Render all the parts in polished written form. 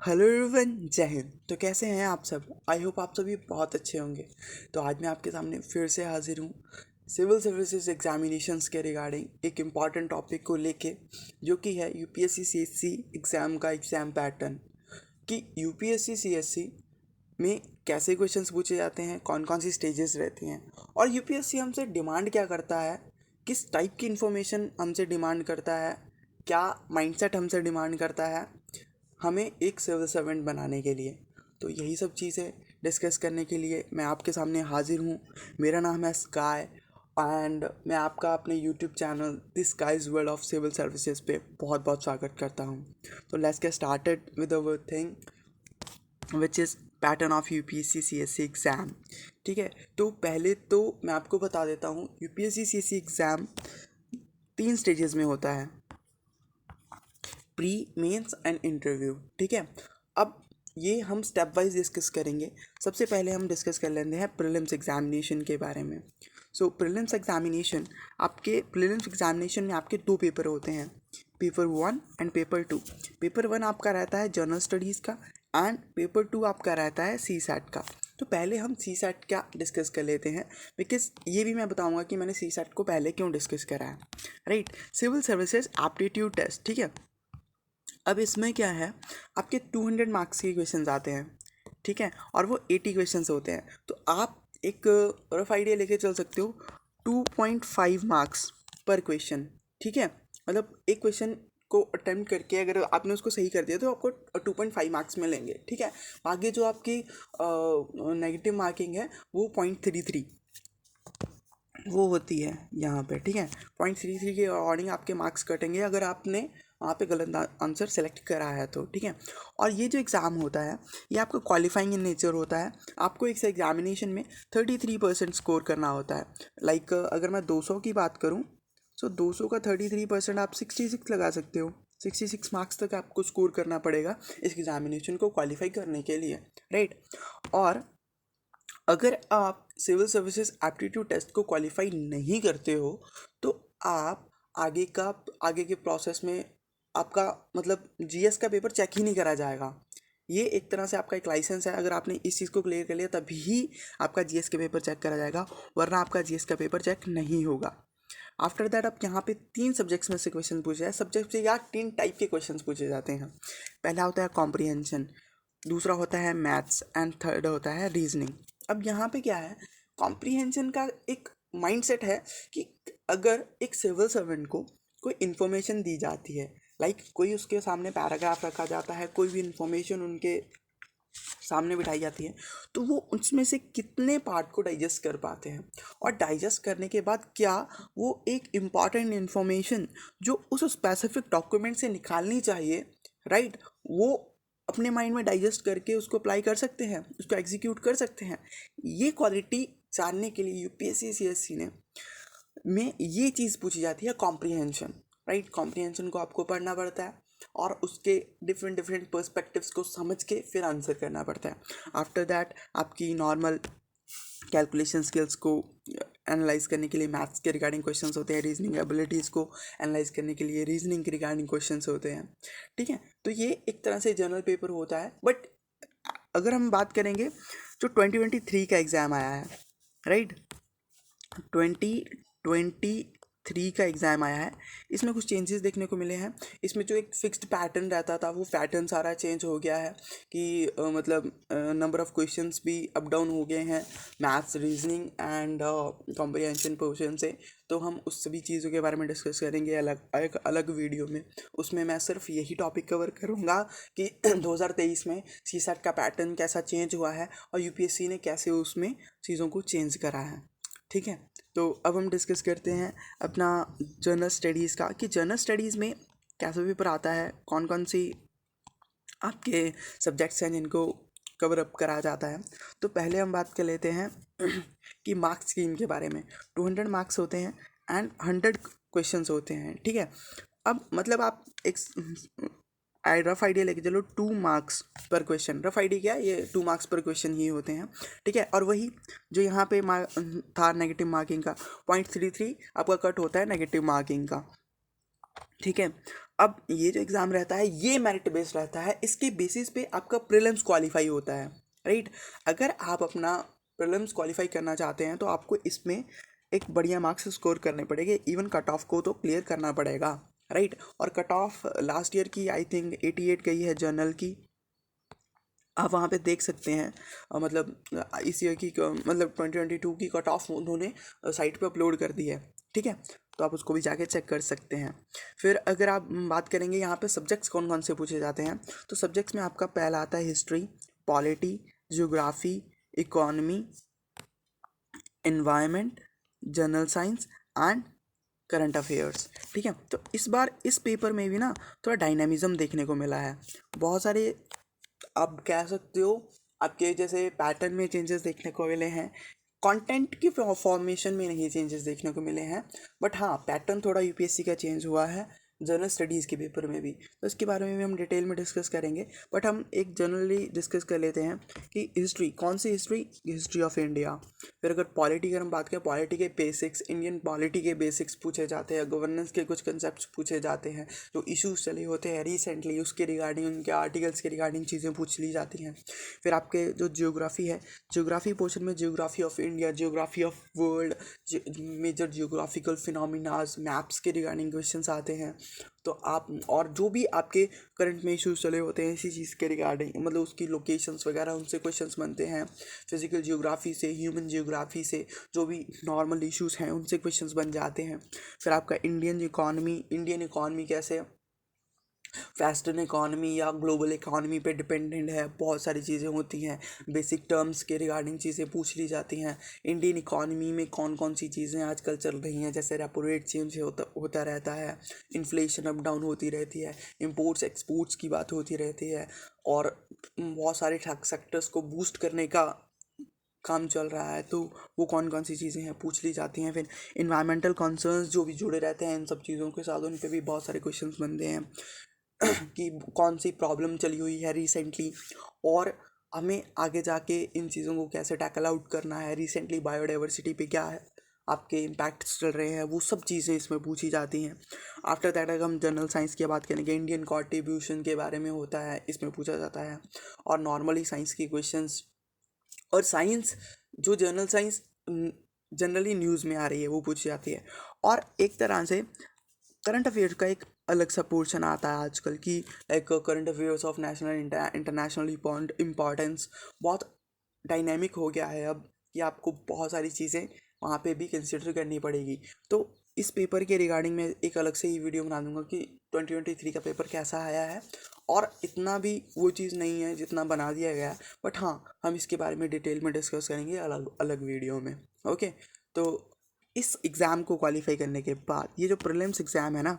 Hello everyone, जय हिंद। तो कैसे हैं आप सब? आई होप आप सभी बहुत अच्छे होंगे। तो आज मैं आपके सामने फिर से हाजिर हूँ सिविल सर्विसेज एग्जामिनेशंस के रिगार्डिंग एक इम्पॉर्टेंट टॉपिक को लेके, जो कि है यूपीएससी सीएससी एग्ज़ाम का एग्ज़ाम पैटर्न। कि यूपीएससी सीएससी में कैसे क्वेश्चंस पूछे जाते हैं, कौन कौन सी स्टेजेस रहती हैं, और यूपीएससी हमसे डिमांड क्या करता है, किस टाइप की इन्फॉर्मेशन हमसे डिमांड करता है, क्या माइंडसेट हमसे डिमांड करता है हमें एक सिविल सर्वेंट बनाने के लिए। तो यही सब चीज़ें डिस्कस करने के लिए मैं आपके सामने हाजिर हूँ। मेरा नाम है स्काई एंड मैं आपका अपने YouTube channel this sky's world of civil services पे बहुत बहुत स्वागत करता हूँ। तो let's get started with our thing which is pattern of UPSC CSC exam. ठीक है, तो पहले तो मैं आपको बता देता हूँ यूपीएससी सीएससी एग्ज़ाम 3 स्टेजेस में होता है, प्री, मेंस एंड इंटरव्यू। ठीक है, अब ये हम स्टेप वाइज डिस्कस करेंगे। सबसे पहले हम डिस्कस कर लेते हैं प्रीलिम्स एग्जामिनेशन के बारे में। सो प्रीलिम्स एग्जामिनेशन में आपके 2 पेपर होते हैं, पेपर 1 एंड पेपर 2। पेपर 1 आपका रहता है जनरल स्टडीज़ का एंड पेपर 2 आपका रहता है सी सैट का। तो पहले हम सी सैट का डिस्कस कर लेते हैं, बिकॉज ये भी मैं बताऊंगा कि मैंने सी सैट को पहले क्यों डिस्कस करा है। Right, civil services aptitude test. ठीक है, अब इसमें क्या है, आपके 200 मार्क्स के क्वेश्चंस आते हैं। ठीक है, और वो 80 क्वेश्चंस होते हैं। तो आप एक रफ आइडिया लेके चल सकते हो 2.5 मार्क्स पर क्वेश्चन। ठीक है, मतलब एक क्वेश्चन को अटेम्प्ट करके अगर आपने उसको सही कर दिया तो आपको 2.5 मार्क्स मिलेंगे। ठीक है, बाकी जो आपकी नेगेटिव मार्किंग है वो 0.33 वो होती है यहाँ पे। ठीक है, 0.33 के अकॉर्डिंग आपके मार्क्स कटेंगे अगर आपने वहाँ पे गलत आंसर सेलेक्ट करा है तो। ठीक है, और ये जो एग्ज़ाम होता है ये आपका क्वालिफाइंग इन नेचर होता है। आपको एक एग्जामिनेशन में 33% स्कोर करना होता है। लाइक अगर मैं 200 की बात करूँ, सो 200 का 33% आप 66 लगा सकते हो। 66 मार्क्स तक आपको स्कोर करना पड़ेगा इस एग्जामिनेशन को क्वालिफाई करने के लिए। राइट, और अगर आप सिविल सर्विसेज एप्टीट्यूड टेस्ट को क्वालिफाई नहीं करते हो तो आप आगे के प्रोसेस में आपका मतलब जीएस का पेपर चेक ही नहीं करा जाएगा। ये एक तरह से आपका एक लाइसेंस है, अगर आपने इस चीज़ को क्लियर कर लिया तभी आपका जीएस का पेपर चेक करा जाएगा, वरना आपका जीएस का पेपर चेक नहीं होगा। आफ्टर दैट आप यहाँ पे 3 सब्जेक्ट्स में से क्वेश्चन पूछे जाए, सब्जेक्ट से या 3 टाइप के क्वेश्चन पूछे जाते हैं। पहला होता है कॉम्प्रिहेंशन, दूसरा होता है मैथ्स एंड थर्ड होता है रीजनिंग। अब यहाँ पे क्या है, कॉम्प्रिहेंशन का एक माइंडसेट है कि अगर एक सिविल सर्वेंट को कोई इन्फॉर्मेशन दी जाती है, लाइक कोई उसके सामने पैराग्राफ रखा जाता है, कोई भी इन्फॉर्मेशन उनके सामने बिठाई जाती है, तो वो उसमें से कितने पार्ट को डाइजेस्ट कर पाते हैं, और डाइजेस्ट करने के बाद क्या वो एक इम्पॉर्टेंट इन्फॉर्मेशन जो उस स्पेसिफिक डॉक्यूमेंट से निकालनी चाहिए, राइट, वो अपने माइंड में डाइजेस्ट करके उसको अप्लाई कर सकते हैं, उसको एग्जीक्यूट कर सकते हैं। ये क्वालिटी जानने के लिए यूपीएससी सीएससी ने में ये चीज़ पूछी जाती है कॉम्प्रिहेंशन। राइट, कॉम्प्रिहेंशन को आपको पढ़ना पड़ता है और उसके डिफरेंट डिफरेंट पर्सपेक्टिव्स को समझ के फिर आंसर करना पड़ता है। आफ्टर दैट आपकी नॉर्मल कैलकुलेशन स्किल्स को एनालाइज करने के लिए मैथ्स के रिगार्डिंग क्वेश्चंस होते हैं, रीजनिंग एबिलिटीज़ को एनालाइज करने के लिए रीजनिंग के रिगार्डिंग क्वेश्चंस होते हैं। ठीक है, तो ये एक तरह से जनरल पेपर होता है। बट अगर हम बात करेंगे जो 2023 का एग्ज़ाम आया है, राइट, 2023 का एग्ज़ाम आया है, इसमें कुछ चेंजेस देखने को मिले हैं। इसमें जो एक फिक्स्ड पैटर्न रहता था वो पैटर्न सारा चेंज हो गया है कि मतलब नंबर ऑफ़ क्वेश्चंस भी अप डाउन हो गए हैं maths, reasoning and comprehension portion से। तो हम उस सभी चीज़ों के बारे में डिस्कस करेंगे एक अलग वीडियो में। उसमें मैं सिर्फ यही टॉपिक कवर करूँगा कि 2023 में सीसैट का पैटर्न कैसा चेंज हुआ है और यूपीएससी ने कैसे उसमें चीज़ों को चेंज करा है। ठीक है, तो अब हम डिस्कस करते हैं अपना जनरल स्टडीज़ का, कि जनरल स्टडीज़ में कैसा पेपर आता है, कौन कौन सी आपके सब्जेक्ट्स हैं जिनको कवर अप करा जाता है। तो पहले हम बात कर लेते हैं कि मार्क्स स्कीम के बारे में। 200 मार्क्स होते हैं एंड 100 क्वेश्चंस होते हैं। ठीक है, अब मतलब आप एक रफ आइडिया लेके चलो 2 मार्क्स पर क्वेश्चन। रफ आइडिया क्या है, ये 2 मार्क्स पर क्वेश्चन ही होते हैं। ठीक है, और वही जो यहाँ पे था नेगेटिव मार्किंग का 0.33 आपका कट होता है नेगेटिव मार्किंग का। ठीक है, अब ये जो एग्ज़ाम रहता है ये मेरिट बेस्ड रहता है, इसके बेसिस पे आपका प्रीलिम्स क्वालिफाई होता है, राइट। अगर आप अपना प्रीलिम्स क्वालिफाई करना चाहते हैं तो आपको इसमें एक बढ़िया मार्क्स स्कोर करने पड़ेंगे, इवन कट ऑफ को तो क्लियर करना पड़ेगा, राइट। और कट ऑफ लास्ट ईयर की आई थिंक 88 गई है जनरल की, आप वहाँ पे देख सकते हैं। मतलब इस ईयर की मतलब 2022 की कट ऑफ उन्होंने साइट पे अपलोड कर दी है, ठीक है। तो आप उसको भी जाके चेक कर सकते हैं। फिर अगर आप बात करेंगे यहाँ पे सब्जेक्ट्स कौन कौन से पूछे जाते हैं, तो सब्जेक्ट्स में आपका पहला आता है history, polity, geography, economy, environment, general science and current affairs, ठीक है। तो इस बार इस पेपर में भी ना थोड़ा डायनामिज्म देखने को मिला है, बहुत सारे आप कह सकते हो आपके जैसे पैटर्न में चेंजेस देखने को मिले हैं, कंटेंट की फॉर्मेशन में नहीं चेंजेस देखने को मिले हैं, बट हाँ पैटर्न थोड़ा यूपीएससी का चेंज हुआ है जनरल स्टडीज़ के पेपर में भी, तो इसके बारे में भी हम डिटेल में डिस्कस करेंगे। बट हम एक जनरली डिस्कस कर लेते हैं कि हिस्ट्री, कौन सी हिस्ट्री, हिस्ट्री ऑफ इंडिया। फिर अगर पॉलिटी की हम बात करें, पॉलिटी के बेसिक्स, इंडियन पॉलिटी के बेसिक्स पूछे जाते हैं, गवर्नेंस के कुछ कंसेप्ट पूछे जाते हैं, जो इश्यूज चले होते हैं रिसेंटली उसके रिगार्डिंग, उनके आर्टिकल्स के रिगार्डिंग चीज़ें पूछ ली जाती हैं। फिर आपके जो जियोग्राफी है, जियोग्राफी पोर्शन में geography of India, geography of world, major geographical phenomenas, maps के रिगार्डिंग क्वेश्चंस आते हैं। तो आप और जो भी आपके करंट में इश्यूज चले होते हैं इसी चीज़ के रिगार्डिंग, मतलब उसकी लोकेशंस वगैरह उनसे क्वेश्चंस बनते हैं। फिजिकल जियोग्राफी से, ह्यूमन जियोग्राफी से जो भी नॉर्मल इश्यूज हैं उनसे क्वेश्चंस बन जाते हैं। फिर आपका इंडियन इकॉनमी कैसे वेस्टर्न इकॉनमी या ग्लोबल इकॉनमी पे डिपेंडेंट है, बहुत सारी चीज़ें होती हैं, बेसिक टर्म्स के रिगार्डिंग चीज़ें पूछ ली जाती हैं। इंडियन इकॉनमी में कौन कौन सी चीज़ें आजकल चल रही हैं, जैसे रेपो रेट चेंज होता रहता है, इन्फ्लेशन अप डाउन होती रहती है, इंपोर्ट्स एक्सपोर्ट्स की बात होती रहती है, और बहुत सारे सेक्टर्स को बूस्ट करने का काम चल रहा है, तो वो कौन कौन सी चीज़ें हैं पूछ ली जाती हैं। फिर इन्वायरमेंटल कंसर्न्स जो भी जुड़े रहते हैं इन सब चीज़ों के साथ, उन पे भी बहुत सारे क्वेश्चंस बनते हैं कि कौन सी प्रॉब्लम चली हुई है रिसेंटली, और हमें आगे जाके इन चीज़ों को कैसे टैकल आउट करना है, रिसेंटली बायोडाइवर्सिटी पे क्या है आपके इम्पैक्ट्स चल रहे हैं, वो सब चीज़ें इसमें पूछी जाती हैं। आफ्टर दैट अगर हम जनरल साइंस की बात करेंगे, इंडियन कॉन्ट्रीब्यूशन के बारे में होता है, इसमें पूछा जाता है, और नॉर्मली साइंस की क्वेश्चंस, और साइंस जो जनरल साइंस जनरली न्यूज़ में आ रही है वो पूछी जाती है। और एक तरह से करंट अफेयर्स का एक अलग सा पोर्शन आता है आजकल की, like current affairs of national international importance, बहुत डायनेमिक हो गया है अब कि आपको बहुत सारी चीज़ें वहाँ पे भी कंसिडर करनी पड़ेगी। तो इस पेपर के रिगार्डिंग मैं एक अलग से ही वीडियो बना दूंगा कि 2023 का पेपर कैसा आया है, और इतना भी वो चीज़ नहीं है जितना बना दिया गया है, बट हाँ हम इसके बारे में डिटेल में डिस्कस करेंगे अलग अलग वीडियो में। ओके, तो इस एग्ज़ाम को क्वालिफाई करने के बाद, ये जो प्रीलिम्स एग्ज़ाम है ना,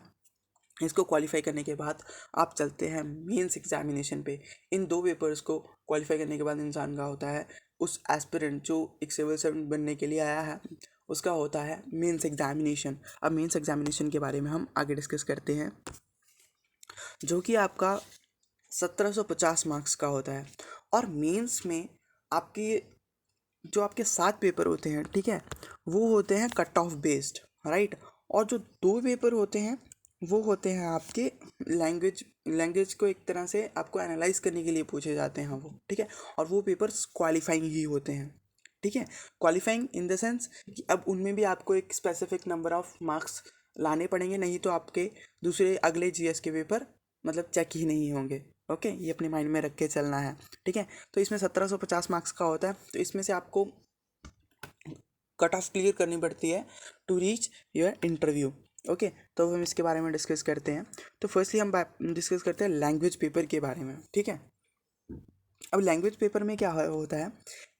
इसको क्वालिफाई करने के बाद आप चलते हैं मेंस एग्जामिनेशन पे। इन दो पेपर्स को क्वालिफाई करने के बाद इंसान का होता है, उस एस्पिरेंट जो एक सिविल सर्वेंट बनने के लिए आया है उसका होता है मेंस एग्जामिनेशन। अब मेंस एग्जामिनेशन के बारे में हम आगे डिस्कस करते हैं, जो कि आपका 1750 मार्क्स का होता है। और मेंस में आपकी जो आपके 7 पेपर होते हैं, ठीक है, वो होते हैं कट ऑफ बेस्ड, राइट। और जो 2 पेपर होते हैं वो होते हैं आपके लैंग्वेज को एक तरह से आपको एनालाइज करने के लिए पूछे जाते हैं वो, ठीक है। और वो पेपर्स क्वालिफाइंग ही होते हैं, ठीक है। क्वालिफाइंग इन द सेंस कि अब उनमें भी आपको एक स्पेसिफिक नंबर ऑफ मार्क्स लाने पड़ेंगे, नहीं तो आपके दूसरे अगले जीएस के पेपर मतलब चेक ही नहीं होंगे। ओके, ये अपने माइंड में रख के चलना है, ठीक है। तो इसमें 1750 मार्क्स का होता है, तो इसमें से आपको कट ऑफ क्लियर करनी पड़ती है to reach your interview. Okay, तो हम इसके बारे में डिस्कस करते हैं। तो फर्स्टली हम डिस्कस करते हैं लैंग्वेज पेपर के बारे में, ठीक है। अब लैंग्वेज पेपर में क्या होता है,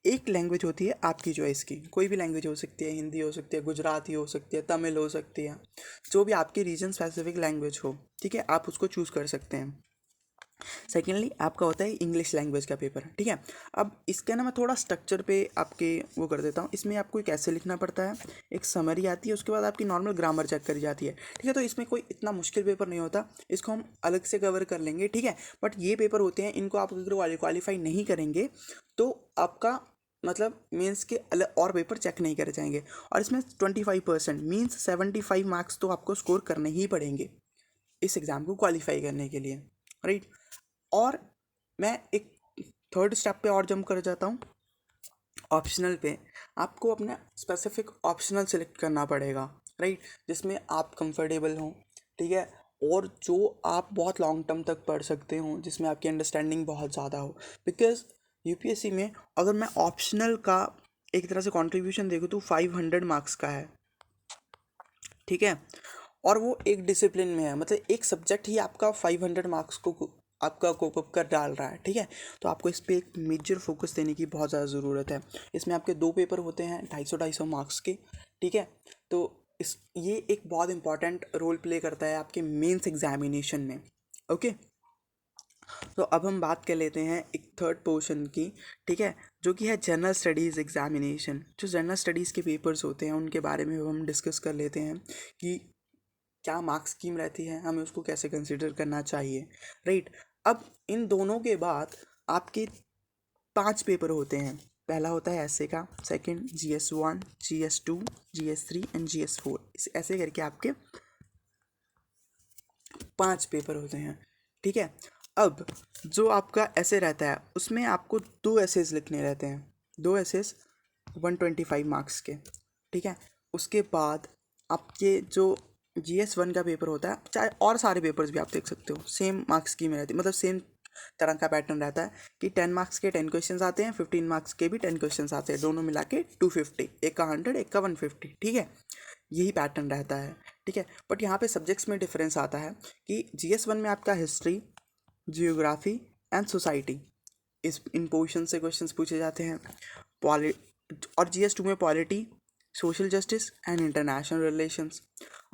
एक लैंग्वेज होती है आपकी चॉइस की, कोई भी लैंग्वेज हो सकती है, हिंदी हो सकती है, गुजराती हो सकती है, तमिल हो सकती है, जो भी आपकी रीजन स्पेसिफिक लैंग्वेज हो, ठीक है, आप उसको चूज़ कर सकते हैं। सेकेंडली आपका होता है इंग्लिश लैंग्वेज का पेपर, ठीक है। अब इसका ना मैं थोड़ा स्ट्रक्चर पे आपके वो कर देता हूँ। इसमें आपको कैसे लिखना पड़ता है, एक समरी आती है, उसके बाद आपकी नॉर्मल ग्रामर चेक करी जाती है, ठीक है। तो इसमें कोई इतना मुश्किल पेपर नहीं होता, इसको हम अलग से कवर कर लेंगे, ठीक है। बट ये पेपर होते हैं, इनको आप अगर क्वालिफाई नहीं करेंगे तो आपका मतलब मीन्स के अलग और पेपर चेक नहीं करे जाएंगे। और इसमें 25% मीन्स 75 मार्क्स तो आपको स्कोर करने ही पड़ेंगे, इस एग्ज़ाम को क्वालिफाई करने के लिए, राइट। और मैं एक थर्ड स्टेप पे और जंप कर जाता हूँ, ऑप्शनल पे। आपको अपना स्पेसिफिक ऑप्शनल सेलेक्ट करना पड़ेगा, राइट, जिसमें आप कंफर्टेबल हों, ठीक है, और जो आप बहुत लॉन्ग टर्म तक पढ़ सकते हो, जिसमें आपकी अंडरस्टैंडिंग बहुत ज़्यादा हो। बिकॉज यूपीएससी में अगर मैं ऑप्शनल का एक तरह से कंट्रीब्यूशन देखूँ तो 500 मार्क्स का है, ठीक है, और वो एक डिसिप्लिन में है, मतलब एक सब्जेक्ट ही आपका 500 मार्क्स को आपका कोप अप कर डाल रहा है, ठीक है। तो आपको इस पर एक मेजर फोकस देने की बहुत ज़्यादा ज़रूरत है। इसमें आपके 2 पेपर होते हैं 250 मार्क्स के, ठीक है। तो इस ये एक बहुत इंपॉर्टेंट रोल प्ले करता है आपके मेंस एग्जामिनेशन में, ओके। तो अब हम बात कर लेते हैं एक थर्ड पोर्शन की, ठीक है, जो कि है जनरल स्टडीज़ एग्जामिनेशन। जो जनरल स्टडीज़ के पेपर्स होते हैं उनके बारे में हम डिस्कस कर लेते हैं कि क्या मार्क्स स्कीम रहती है, हमें उसको कैसे कंसिडर करना चाहिए, राइट। अब इन दोनों के बाद आपके 5 पेपर होते हैं। पहला होता है ऐसे का, second GS1, GS2, GS3 and GS4, ऐसे करके आपके 5 पेपर होते हैं, ठीक है। अब जो आपका ऐसे रहता है उसमें आपको 2 एसेज लिखने रहते हैं, 2 एसेज 125 मार्क्स के, ठीक है। उसके बाद आपके जो GS1 का पेपर होता है, चाहे और सारे पेपर्स भी आप देख सकते हो, सेम मार्क्स की में रहती है, मतलब सेम तरह का पैटर्न रहता है कि 10 मार्क्स के 10 क्वेश्चंस आते हैं, 15 मार्क्स के भी 10 क्वेश्चंस आते हैं, दोनों मिला के 250, एक का 100, एक का 150, ठीक है। यही पैटर्न रहता है, ठीक है। बट यहाँ पे सब्जेक्ट्स में डिफरेंस आता है कि GS1 में आपका हिस्ट्री, जियोग्राफी एंड सोसाइटी, इस इन पोर्शन से क्वेश्चंस पूछे जाते हैं। पॉलि और GS2 में polity, social justice and international relations.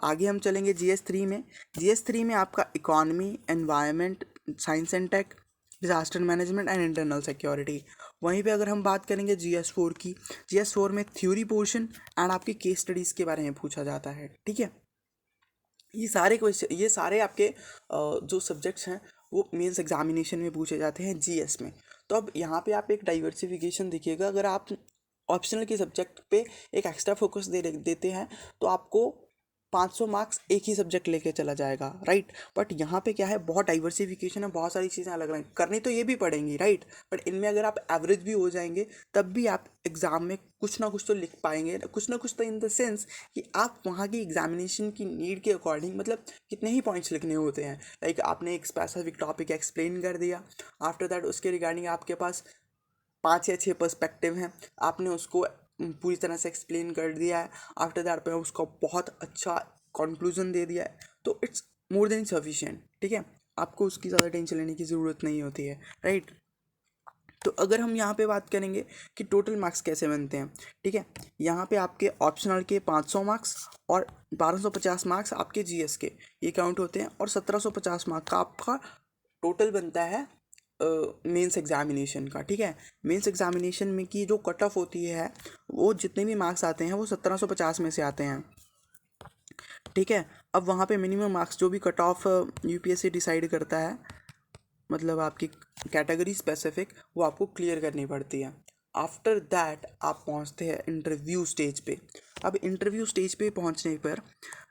आगे हम चलेंगे GS3 में। GS3 में आपका economy, environment, science and tech, disaster management and internal security. वहीं पे अगर हम बात करेंगे GS4 की, GS4 में थ्योरी पोर्शन एंड आपकी केस स्टडीज़ के बारे में पूछा जाता है, ठीक है। ये सारे क्वेश्चन, ये सारे आपके जो सब्जेक्ट्स हैं वो मेंस एग्जामिनेशन में पूछे जाते हैं GS में। तो अब यहाँ पे आप एक डाइवर्सिफिकेशन देखिएगा, अगर आप ऑप्शनल के सब्जेक्ट पे एक एक्स्ट्रा फोकस देते हैं तो आपको 500 मार्क्स एक ही सब्जेक्ट लेके चला जाएगा, राइट। बट यहाँ पे क्या है, बहुत डाइवर्सिफिकेशन है, बहुत सारी चीज़ें अलग अलग करनी तो ये भी पड़ेंगी, राइट। बट इनमें अगर आप एवरेज भी हो जाएंगे तब भी आप एग्ज़ाम में कुछ ना कुछ तो लिख पाएंगे, कुछ ना कुछ तो इन द सेंस कि आप वहाँ की एग्जामिनेशन की नीड के अकॉर्डिंग, मतलब कितने ही पॉइंट्स लिखने होते हैं। लाइक आपने एक स्पेसिफिक टॉपिक एक्सप्लेन कर दिया, आफ्टर दैट उसके रिगार्डिंग आपके पास 5 या 6 पर्सपेक्टिव हैं, आपने उसको पूरी तरह से एक्सप्लेन कर दिया है, आफ्टर दैट पे उसका बहुत अच्छा कंक्लूजन दे दिया है, तो इट्स मोर देन सफिशिएंट, ठीक है। आपको उसकी ज़्यादा टेंशन लेने की ज़रूरत नहीं होती है, राइट। तो अगर हम यहाँ पे बात करेंगे कि टोटल मार्क्स कैसे बनते हैं, ठीक है, यहाँ पे आपके ऑप्शनल के 500 मार्क्स और 1250 मार्क्स आपके GS के ये काउंट होते हैं, और 1750 मार्क का आपका टोटल बनता है मेंस एग्जामिनेशन का, ठीक है। मेंस एग्जामिनेशन में की जो कट ऑफ होती है, वो जितने भी मार्क्स आते हैं वो 1750 में से आते हैं, ठीक है। अब वहाँ पे मिनिमम मार्क्स जो भी कट ऑफ यूपीएससी डिसाइड करता है, मतलब आपकी कैटेगरी स्पेसिफिक, वो आपको क्लियर करनी पड़ती है। आफ्टर दैट आप पहुँचते हैं इंटरव्यू स्टेज पे। अब इंटरव्यू स्टेज पे पहुँचने पर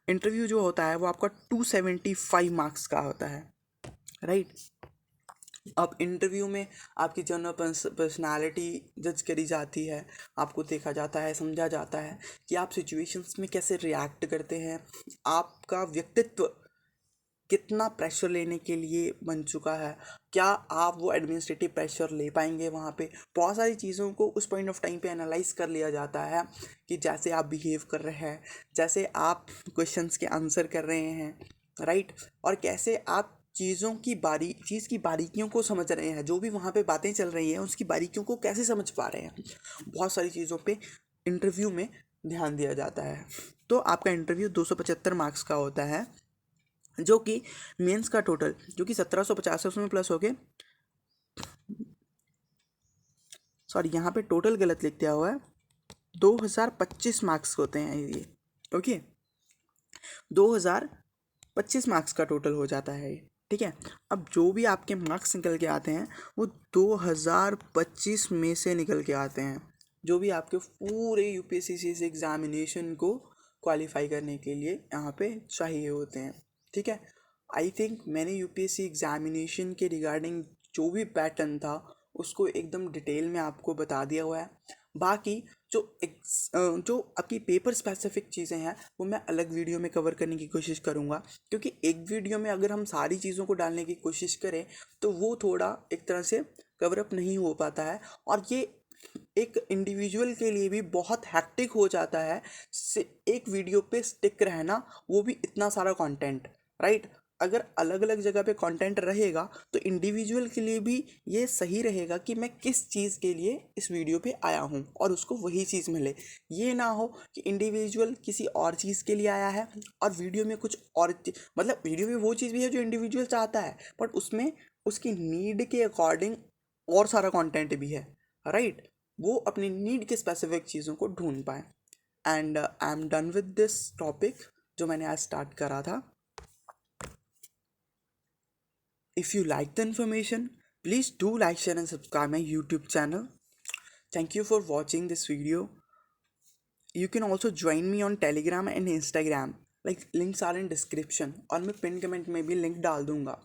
इंटरव्यू जो होता है वो आपका 275 मार्क्स का होता है, राइट। अब इंटरव्यू में आपकी जनरल पर्सनालिटी जज करी जाती है, आपको देखा जाता है, समझा जाता है कि आप सिचुएशंस में कैसे रिएक्ट करते हैं, आपका व्यक्तित्व कितना प्रेशर लेने के लिए बन चुका है, क्या आप वो एडमिनिस्ट्रेटिव प्रेशर ले पाएंगे। वहाँ पे बहुत सारी चीज़ों को उस पॉइंट ऑफ टाइम पे एनालाइज कर लिया जाता है कि जैसे आप बिहेव कर रहे हैं, जैसे आप क्वेश्चंस के आंसर कर रहे हैं, राइट, और कैसे आप चीज़ की बारीकियों को समझ रहे हैं, जो भी वहाँ पे बातें चल रही हैं उसकी बारीकियों को कैसे समझ पा रहे हैं। बहुत सारी चीज़ों पे इंटरव्यू में ध्यान दिया जाता है। तो आपका इंटरव्यू 275 मार्क्स का होता है, जो कि मेंस का टोटल जो कि 1750 है उसमें प्लस हो गए, सॉरी यहाँ पे टोटल गलत लिख दिया हुआ है, 2025 मार्क्स होते हैं ये, ओके, 2025 मार्क्स का टोटल हो जाता है ये, ठीक है। अब जो भी आपके मार्क्स निकल के आते हैं वो 2025 में से निकल के आते हैं, जो भी आपके पूरे यूपीएससी एग्जामिनेशन को क्वालिफाई करने के लिए यहाँ पे चाहिए होते हैं, ठीक है। आई थिंक मैंने यूपीएससी एग्जामिनेशन के रिगार्डिंग जो भी पैटर्न था उसको एकदम डिटेल में आपको बता दिया हुआ है। बाकी जो आपकी पेपर स्पेसिफिक चीज़ें हैं वो मैं अलग वीडियो में कवर करने की कोशिश करूँगा, क्योंकि एक वीडियो में अगर हम सारी चीज़ों को डालने की कोशिश करें तो वो थोड़ा एक तरह से कवर अप नहीं हो पाता है, और ये एक इंडिविजुअल के लिए भी बहुत हैक्टिक हो जाता है से एक वीडियो पे स्टिक रहना, वो भी इतना सारा कंटेंट, राइट। अगर अलग अलग जगह पे कंटेंट रहेगा तो इंडिविजुअल के लिए भी ये सही रहेगा कि मैं किस चीज़ के लिए इस वीडियो पे आया हूँ और उसको वही चीज़ मिले। ये ना हो कि इंडिविजुअल किसी और चीज़ के लिए आया है और वीडियो में कुछ और मतलब वीडियो में वो चीज़ भी है जो इंडिविजुअल चाहता है, बट उसमें उसकी नीड के अकॉर्डिंग और सारा कंटेंट भी है, राइट। वो अपनी नीड के स्पेसिफिक चीज़ों को ढूंढ पाए। And I am done with this topic जो मैंने आज स्टार्ट करा था। If you like the information, please do like, share and subscribe my YouTube channel. Thank you for watching this video. You can also join me on Telegram and Instagram. Like links are in description और मैं pin comment में भी link डाल दूंगा।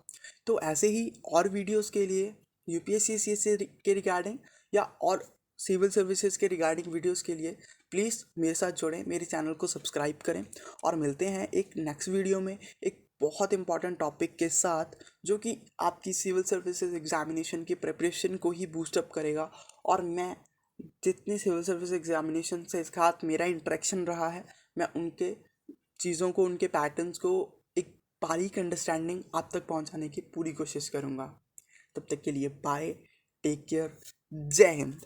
तो ऐसे ही और videos के लिए यूपीएससी सीएससी के रिगार्डिंग या और सिविल सर्विसेज के रिगार्डिंग वीडियोस के लिए प्लीज़ मेरे साथ जुड़ें, मेरे चैनल को सब्सक्राइब करें, और मिलते हैं एक नेक्स्ट वीडियो में एक बहुत इंपॉर्टेंट टॉपिक के साथ जो कि आपकी सिविल सर्विसेज एग्जामिनेशन की प्रिपरेशन को ही बूस्टअप करेगा। और मैं जितनी सिविल सर्विस एग्जामिनेशन से इसके साथ मेरा इंटरेक्शन रहा है, मैं उनके चीज़ों को, उनके पैटर्न्स को एक बारीक अंडरस्टैंडिंग आप तक पहुंचाने की पूरी कोशिश करूंगा। तब तक के लिए बाय, टेक केयर, जय हिंद।